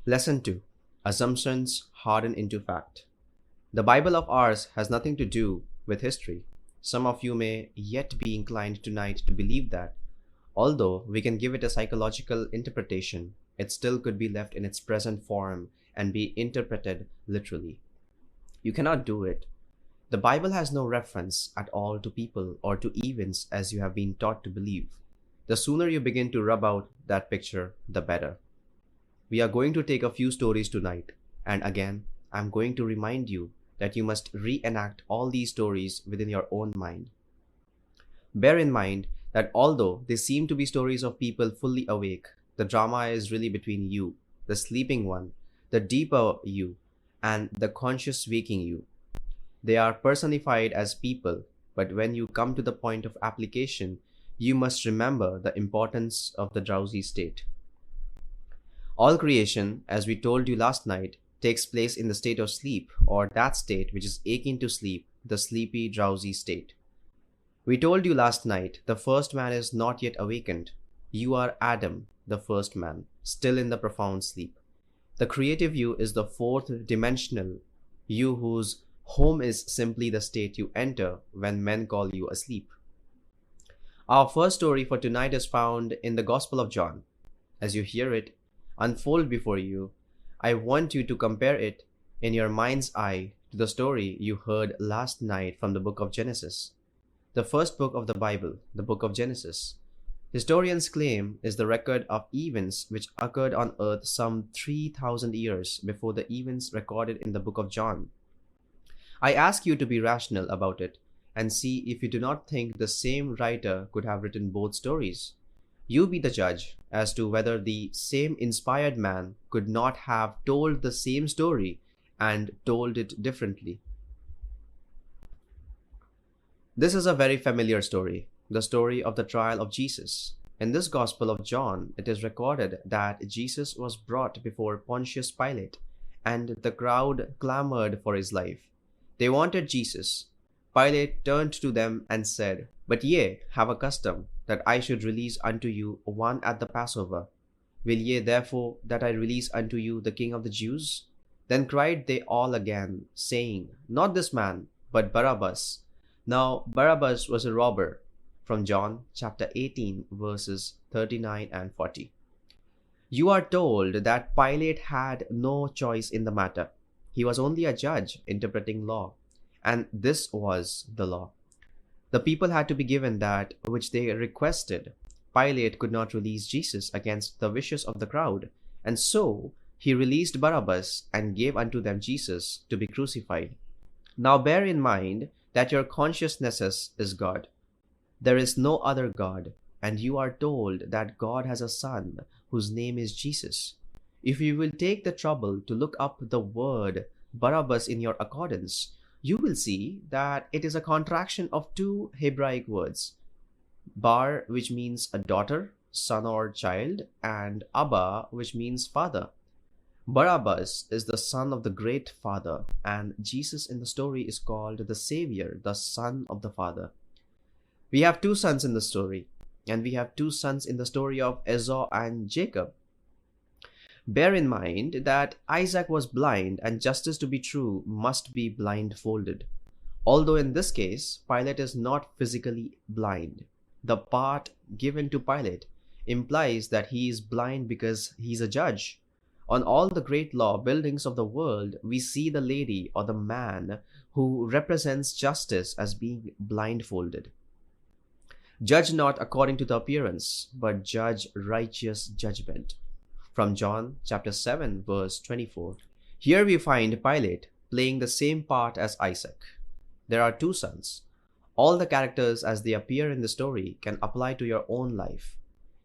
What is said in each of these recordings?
Lesson 2. Assumptions Harden Into Fact. The Bible of ours has nothing to do with history. Some of you may yet be inclined tonight to believe that, although we can give it a psychological interpretation, it still could be left in its present form and be interpreted literally. You cannot do it. The Bible has no reference at all to people or to events as you have been taught to believe. The sooner you begin to rub out that picture, the better. We are going to take a few stories tonight, and again, I'm going to remind you that you must reenact all these stories within your own mind. Bear in mind that although they seem to be stories of people fully awake, the drama is really between you, the sleeping one, the deeper you, and the conscious waking you. They are personified as people, but when you come to the point of application, you must remember the importance of the drowsy state. All creation, as we told you last night, takes place in the state of sleep, or that state which is akin to sleep, the sleepy, drowsy state. We told you last night the first man is not yet awakened. You are Adam, the first man, still in the profound sleep. The creative you is the fourth dimensional you whose home is simply the state you enter when men call you asleep. Our first story for tonight is found in the Gospel of John. As you hear it unfold before you, I want you to compare it in your mind's eye to the story you heard last night from the book of Genesis, the first book of the Bible, the book of Genesis. Historians claim is the record of events which occurred on earth some 3,000 years before the events recorded in the book of John. I ask you to be rational about it and see if you do not think the same writer could have written both stories. You be the judge as to whether the same inspired man could not have told the same story and told it differently. This is a very familiar story, the story of the trial of Jesus. In this Gospel of John, it is recorded that Jesus was brought before Pontius Pilate, and the crowd clamored for his life. They wanted Jesus. Pilate turned to them and said, "But ye have a custom that I should release unto you one at the Passover. Will ye therefore that I release unto you the King of the Jews?" Then cried they all again, saying, "Not this man, but Barabbas." Now Barabbas was a robber. From John chapter 18 verses 39 and 40. You are told that Pilate had no choice in the matter. He was only a judge interpreting law, and this was the law. The people had to be given that which they requested. Pilate could not release Jesus against the wishes of the crowd, and so he released Barabbas and gave unto them Jesus to be crucified. Now bear in mind that your consciousness is God. There is no other God, and you are told that God has a son whose name is Jesus. If you will take the trouble to look up the word Barabbas in your accordance, you will see that it is a contraction of two Hebraic words, bar, which means a daughter, son or child, and Abba, which means father. Barabbas is the son of the great father, and Jesus in the story is called the Savior, the son of the Father. We have two sons in the story, and we have two sons in the story of Esau and Jacob. Bear in mind that Isaac was blind, and justice to be true must be blindfolded. Although in this case, Pilate is not physically blind. The part given to Pilate implies that he is blind because he is a judge. On all the great law buildings of the world, we see the lady or the man who represents justice as being blindfolded. Judge not according to the appearance, but judge righteous judgment. From John chapter 7 verse 24. Here we find Pilate playing the same part as Isaac. There are two sons. All the characters as they appear in the story can apply to your own life.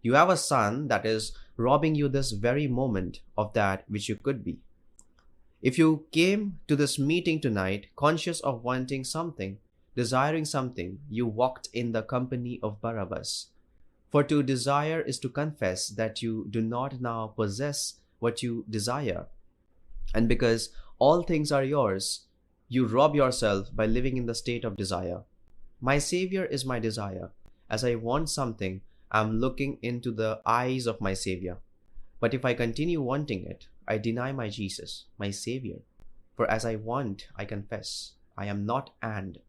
You have a son that is robbing you this very moment of that which you could be. If you came to this meeting tonight conscious of wanting something, desiring something, you walked in the company of Barabbas. For to desire is to confess that you do not now possess what you desire. And because all things are yours, you rob yourself by living in the state of desire. My Savior is my desire. As I want something, I'm looking into the eyes of my Savior. But if I continue wanting it, I deny my Jesus, my Savior. For as I want, I confess, I am not and,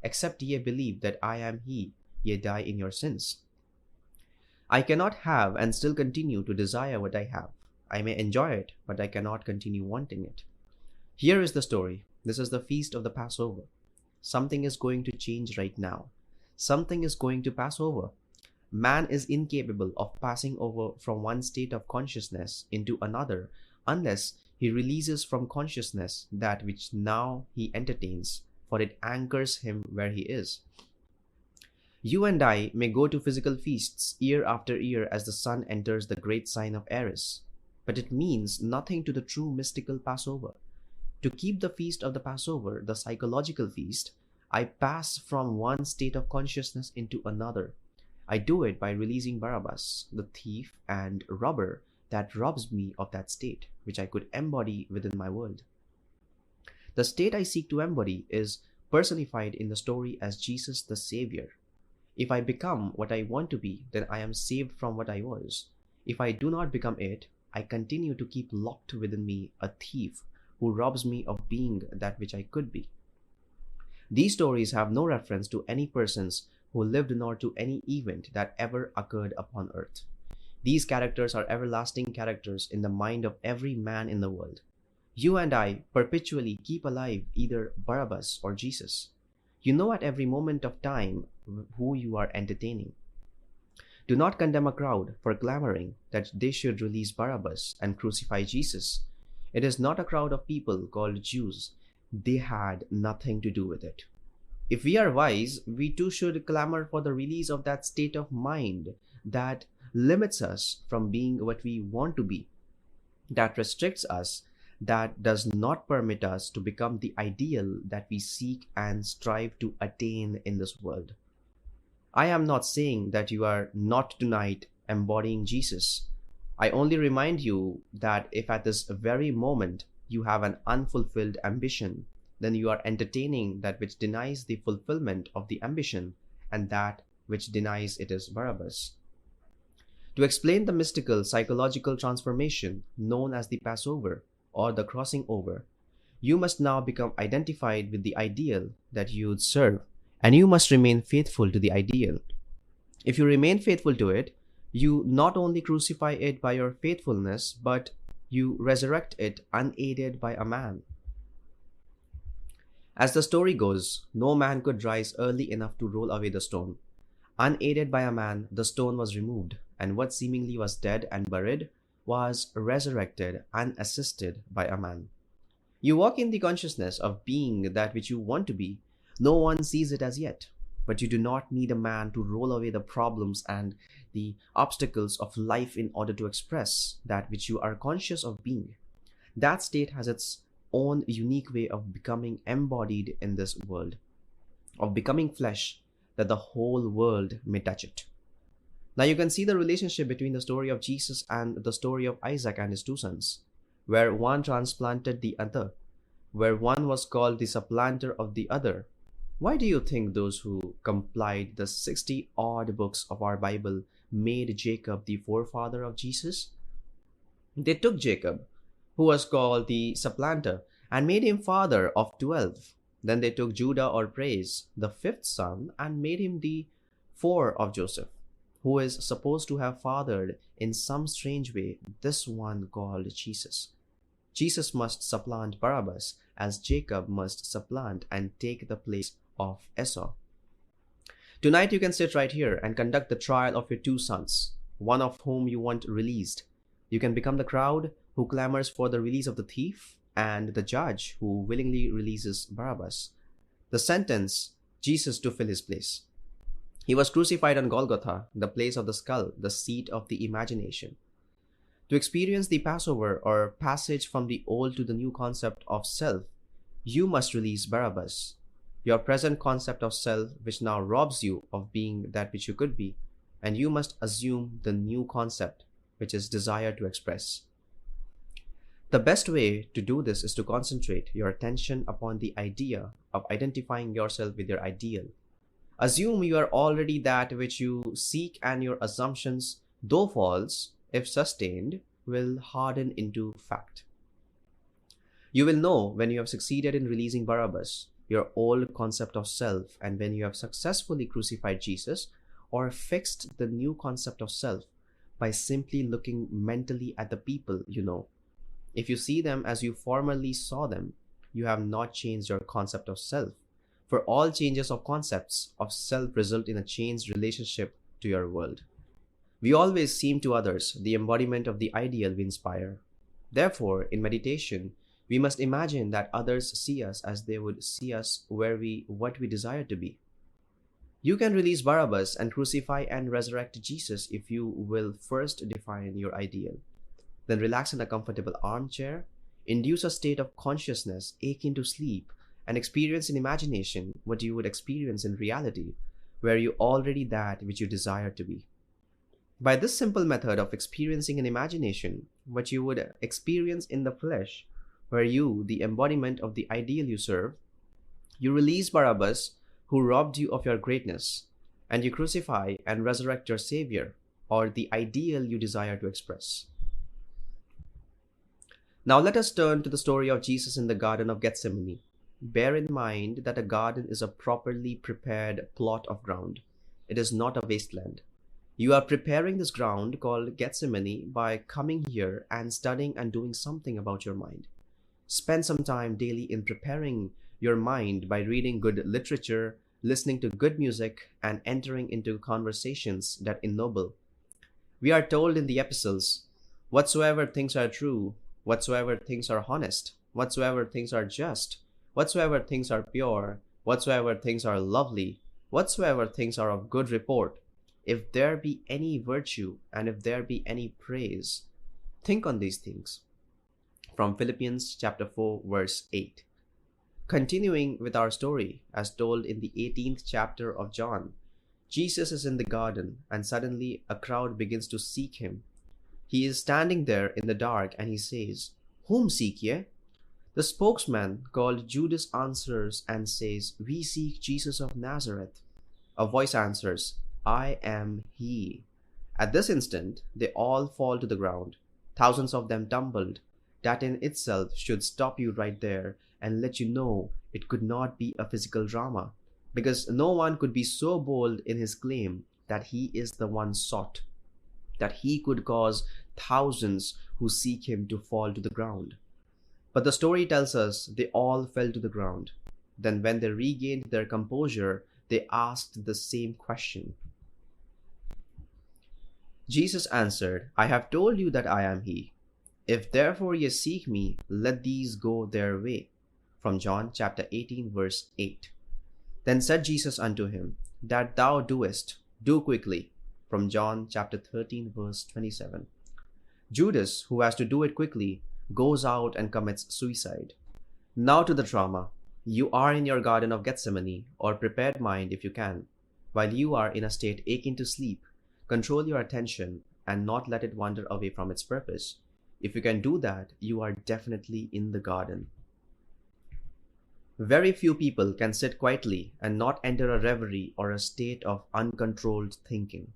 except ye believe that I am he, ye die in your sins. I cannot have and still continue to desire what I have. I may enjoy it, but I cannot continue wanting it. Here is the story. This is the feast of the Passover. Something is going to change right now. Something is going to pass over. Man is incapable of passing over from one state of consciousness into another unless he releases from consciousness that which now he entertains, for it anchors him where he is. You and I may go to physical feasts year after year as the sun enters the great sign of Eris, but it means nothing to the true mystical Passover. To keep the feast of the Passover, the psychological feast, I pass from one state of consciousness into another. I do it by releasing Barabbas, the thief and robber that robs me of that state, which I could embody within my world. The state I seek to embody is personified in the story as Jesus the Savior. If I become what I want to be, then I am saved from what I was. If I do not become it, I continue to keep locked within me a thief who robs me of being that which I could be. These stories have no reference to any persons who lived nor to any event that ever occurred upon earth. These characters are everlasting characters in the mind of every man in the world. You and I perpetually keep alive either Barabbas or Jesus. You know at every moment of time who you are entertaining. Do not condemn a crowd for clamoring that they should release Barabbas and crucify Jesus. It is not a crowd of people called Jews. They had nothing to do with it. If we are wise, we too should clamor for the release of that state of mind that limits us from being what we want to be, that restricts us, that does not permit us to become the ideal that we seek and strive to attain in this world. I am not saying that you are not tonight embodying Jesus. I only remind you that if at this very moment you have an unfulfilled ambition, then you are entertaining that which denies the fulfillment of the ambition, and that which denies it is Barabbas. To explain the mystical psychological transformation known as the Passover or the crossing over, you must now become identified with the ideal that you would serve, and you must remain faithful to the ideal. If you remain faithful to it, you not only crucify it by your faithfulness, but you resurrect it unaided by a man. As the story goes, no man could rise early enough to roll away the stone. Unaided by a man, the stone was removed, and what seemingly was dead and buried was resurrected unassisted by a man. You walk in the consciousness of being that which you want to be. No one sees it as yet, but you do not need a man to roll away the problems and the obstacles of life in order to express that which you are conscious of being. That state has its own unique way of becoming embodied in this world, of becoming flesh that the whole world may touch it. Now you can see the relationship between the story of Jesus and the story of Isaac and his two sons, where one transplanted the other, where one was called the supplanter of the other. Why do you think those who compiled the 60-odd books of our Bible made Jacob the forefather of Jesus? They took Jacob, who was called the supplanter, and made him father of 12. Then they took Judah or Praise, the fifth son, and made him the four of Joseph, who is supposed to have fathered in some strange way this one called Jesus. Jesus must supplant Barabbas as Jacob must supplant and take the place of Esau. Tonight you can sit right here and conduct the trial of your two sons, one of whom you want released. You can become the crowd who clamors for the release of the thief and the judge who willingly releases Barabbas. The sentence, Jesus to fill his place. He was crucified on Golgotha, the place of the skull, the seat of the imagination. To experience the Passover or passage from the old to the new concept of self, you must release Barabbas, your present concept of self which now robs you of being that which you could be, and you must assume the new concept which is desire to express. The best way to do this is to concentrate your attention upon the idea of identifying yourself with your ideal. Assume you are already that which you seek, and your assumptions, though false, if sustained, will harden into fact. You will know when you have succeeded in releasing Barabbas, your old concept of self, and when you have successfully crucified Jesus or fixed the new concept of self by simply looking mentally at the people you know. If you see them as you formerly saw them, you have not changed your concept of self. For all changes of concepts of self result in a changed relationship to your world. We always seem to others the embodiment of the ideal we inspire. Therefore, in meditation, we must imagine that others see us as they would see us what we desire to be. You can release Barabbas and crucify and resurrect Jesus if you will first define your ideal. Then relax in a comfortable armchair, induce a state of consciousness akin to sleep, and experience in imagination what you would experience in reality, where you already that which you desire to be. By this simple method of experiencing in imagination what you would experience in the flesh, where you, the embodiment of the ideal you serve, you release Barabbas, who robbed you of your greatness, and you crucify and resurrect your Savior, or the ideal you desire to express. Now let us turn to the story of Jesus in the Garden of Gethsemane. Bear in mind that a garden is a properly prepared plot of ground. It is not a wasteland. You are preparing this ground called Gethsemane by coming here and studying and doing something about your mind. Spend some time daily in preparing your mind by reading good literature, listening to good music, and entering into conversations that ennoble. We are told in the epistles, whatsoever things are true, whatsoever things are honest, whatsoever things are just, whatsoever things are pure, whatsoever things are lovely, whatsoever things are of good report, if there be any virtue and if there be any praise, think on these things. From Philippians chapter 4 verse 8. Continuing with our story, as told in the 18th chapter of John, Jesus is in the garden and suddenly a crowd begins to seek him. He is standing there in the dark and he says, "Whom seek ye?" The spokesman called Judas answers and says, "We seek Jesus of Nazareth." A voice answers, "I am he." At this instant, they all fall to the ground. Thousands of them tumbled. That in itself should stop you right there and let you know it could not be a physical drama, because no one could be so bold in his claim that he is the one sought, that he could cause thousands who seek him to fall to the ground. But the story tells us they all fell to the ground. Then when they regained their composure, they asked the same question. Jesus answered, "I have told you that I am he. If therefore ye seek me, let these go their way." From John chapter 18 verse 8. Then said Jesus unto him, "That thou doest, do quickly." From John chapter 13 verse 27. Judas, who has to do it quickly, goes out and commits suicide. Now to the drama. You are in your Garden of Gethsemane, or prepared mind if you can. While you are in a state akin to sleep, control your attention and not let it wander away from its purpose. If you can do that, you are definitely in the garden. Very few people can sit quietly and not enter a reverie or a state of uncontrolled thinking.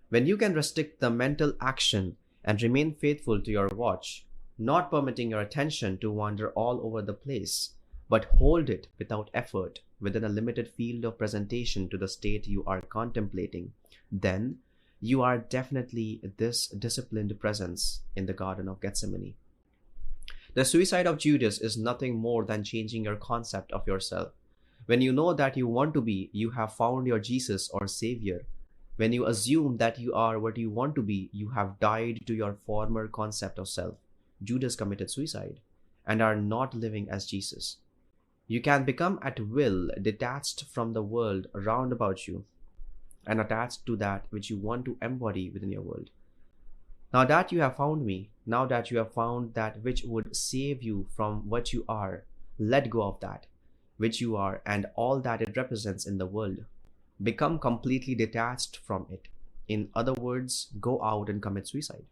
When you can restrict the mental action and remain faithful to your watch, not permitting your attention to wander all over the place, but hold it without effort within a limited field of presentation to the state you are contemplating, then you are definitely this disciplined presence in the Garden of Gethsemane. The suicide of Judas is nothing more than changing your concept of yourself. When you know that you want to be, you have found your Jesus or Savior. When you assume that you are what you want to be, you have died to your former concept of self. Judas committed suicide and are not living as Jesus. You can become at will detached from the world around about you and attached to that which you want to embody within your world. Now that you have found me, now that you have found that which would save you from what you are, let go of that which you are and all that it represents in the world. Become completely detached from it. In other words, go out and commit suicide.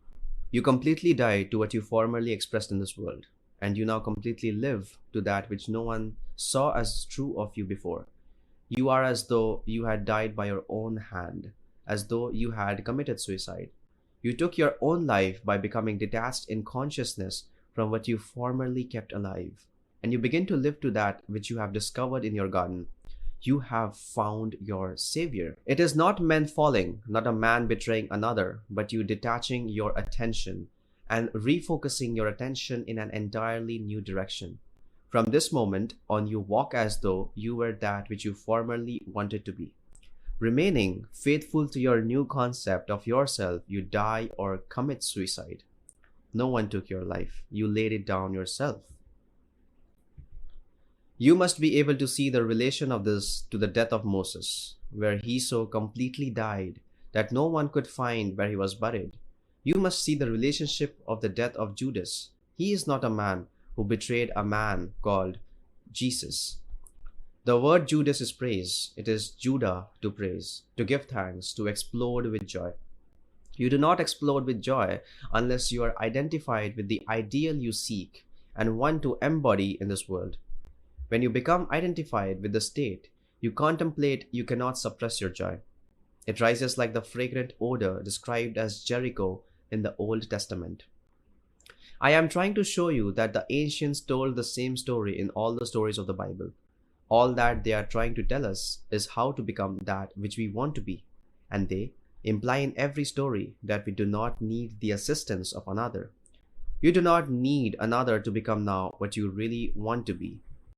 You completely die to what you formerly expressed in this world, and you now completely live to that which no one saw as true of you before. You are as though you had died by your own hand, as though you had committed suicide. You took your own life by becoming detached in consciousness from what you formerly kept alive, and you begin to live to that which you have discovered in your garden. You have found your Savior. It is not men falling, not a man betraying another, but you detaching your attention and refocusing your attention in an entirely new direction. From this moment on, you walk as though you were that which you formerly wanted to be. Remaining faithful to your new concept of yourself, you die or commit suicide. No one took your life. You laid it down yourself. You must be able to see the relation of this to the death of Moses, where he so completely died that no one could find where he was buried. You must see the relationship of the death of Judas. He is not a man who betrayed a man called Jesus. The word Judas is praise. It is Judah to praise, to give thanks, to explode with joy. You do not explode with joy unless you are identified with the ideal you seek and want to embody in this world. When you become identified with the state you contemplate, you cannot suppress your joy. It rises like the fragrant odor described as Jericho in the Old Testament. I am trying to show you that the ancients told the same story in all the stories of the Bible. All that they are trying to tell us is how to become that which we want to be, and they imply in every story that we do not need the assistance of another. You do not need another to become now what you really want to be.